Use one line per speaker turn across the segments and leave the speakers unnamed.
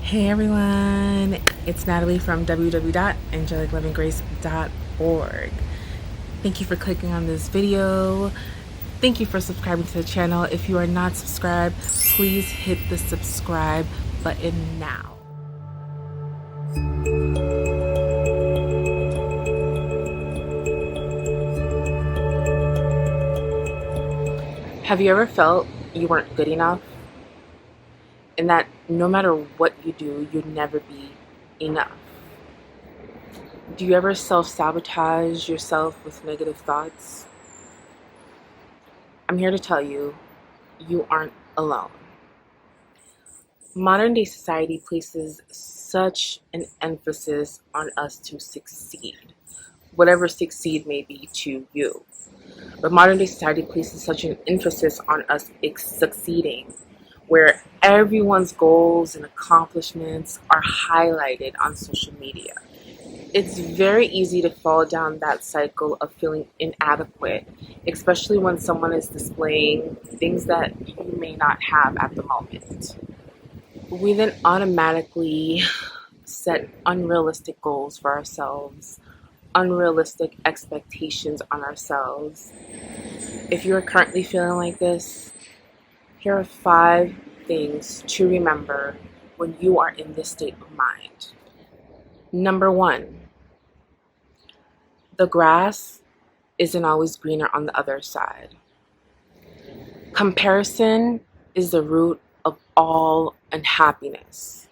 Hey everyone, it's Natalie from www.angelicloveandgrace.org. Thank you for clicking on this video. Thank you for subscribing to the channel. If you are not subscribed, please hit the subscribe button now. Have you ever felt you weren't good enough? And that no matter what you do, you'd never be enough? Do you ever self-sabotage yourself with negative thoughts? I'm here to tell you, you aren't alone. Modern day society places such an emphasis on us to succeed, whatever succeed may be to you. But modern day society places such an emphasis on us succeeding, where everyone's goals and accomplishments are highlighted on social media. It's very easy to fall down that cycle of feeling inadequate, especially when someone is displaying things that you may not have at the moment. We then automatically set unrealistic goals for ourselves, unrealistic expectations on ourselves. If you are currently feeling like this, here are 5 things to remember when you are in this state of mind. Number 1, the grass isn't always greener on the other side. Comparison is the root of all unhappiness.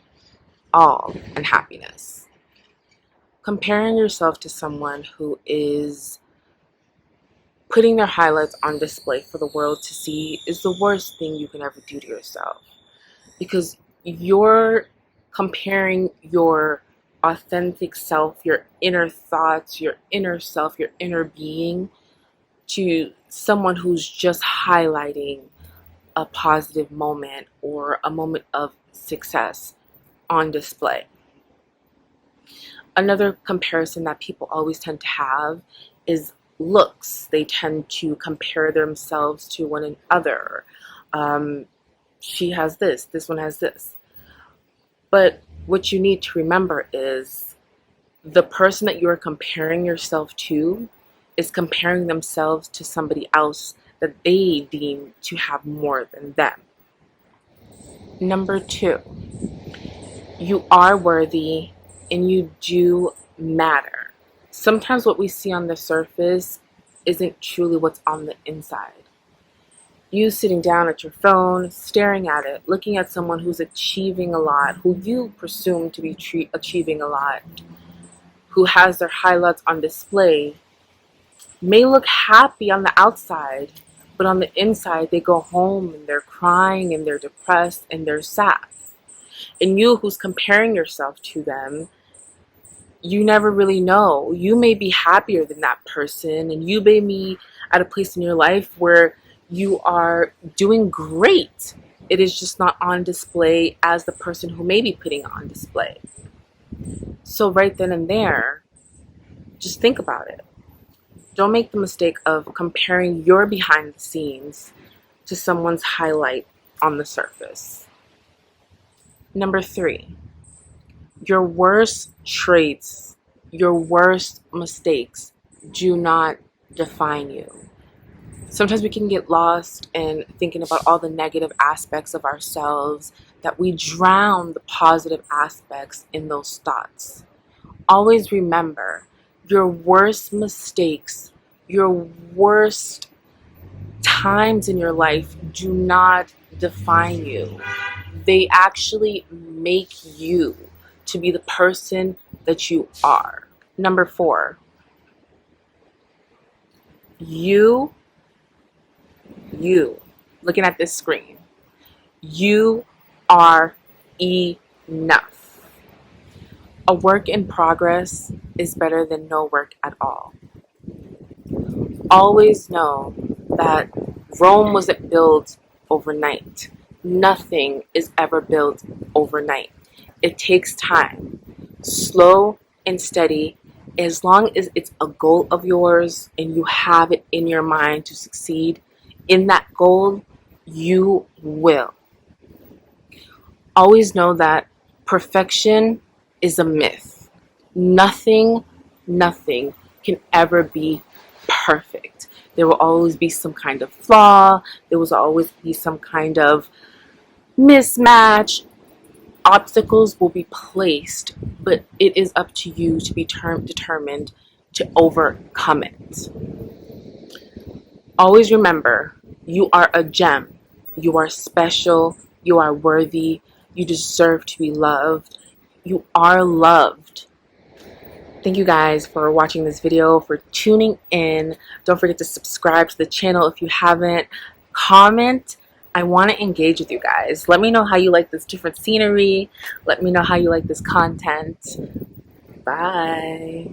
All unhappiness. Comparing yourself to someone who is putting their highlights on display for the world to see is the worst thing you can ever do to yourself, because you're comparing your authentic self, your inner thoughts, your inner self, your inner being to someone who's just highlighting a positive moment or a moment of success on display. Another comparison that people always tend to have is looks. They tend to compare themselves to one another. She has this one has this. But what you need to remember is the person that you are comparing yourself to is comparing themselves to somebody else that they deem to have more than them. Number 2, you are worthy and you do matter. Sometimes what we see on the surface isn't truly what's on the inside. You sitting down at your phone, staring at it, looking at someone who's achieving a lot, who you presume to be achieving a lot, who has their highlights on display, may look happy on the outside, but on the inside they go home and they're crying and they're depressed and they're sad. And you who's comparing yourself to them, you never really know. You may be happier than that person, and you may be at a place in your life where you are doing great. It is just not on display as the person who may be putting it on display. So right then and there, just think about it. Don't make the mistake of comparing your behind the scenes to someone's highlight on the surface. Number 3, your worst traits, your worst mistakes do not define you. Sometimes we can get lost in thinking about all the negative aspects of ourselves that we drown the positive aspects in those thoughts. Always remember, your worst mistakes, your worst times in your life do not define you. They actually make you to be the person that you are. Number 4, you, looking at this screen, you are enough. A work in progress is better than no work at all. Always know that Rome wasn't built overnight. Nothing is ever built overnight. It takes time, slow and steady. As long as it's a goal of yours and you have it in your mind to succeed in that goal, you will. Always know that Perfection is a myth. Nothing can ever be perfect. There will always be some kind of flaw. There will always be some kind of mismatch. Obstacles will be placed, but it is up to you to be determined to overcome it. Always remember, you are a gem. You are special. You are worthy. You deserve to be loved. You are loved. Thank you guys for watching this video, for tuning in. Don't forget to subscribe to the channel if you haven't. Comment. I want to engage with you guys. Let me know how you like this different scenery. Let me know how you like this content. Bye.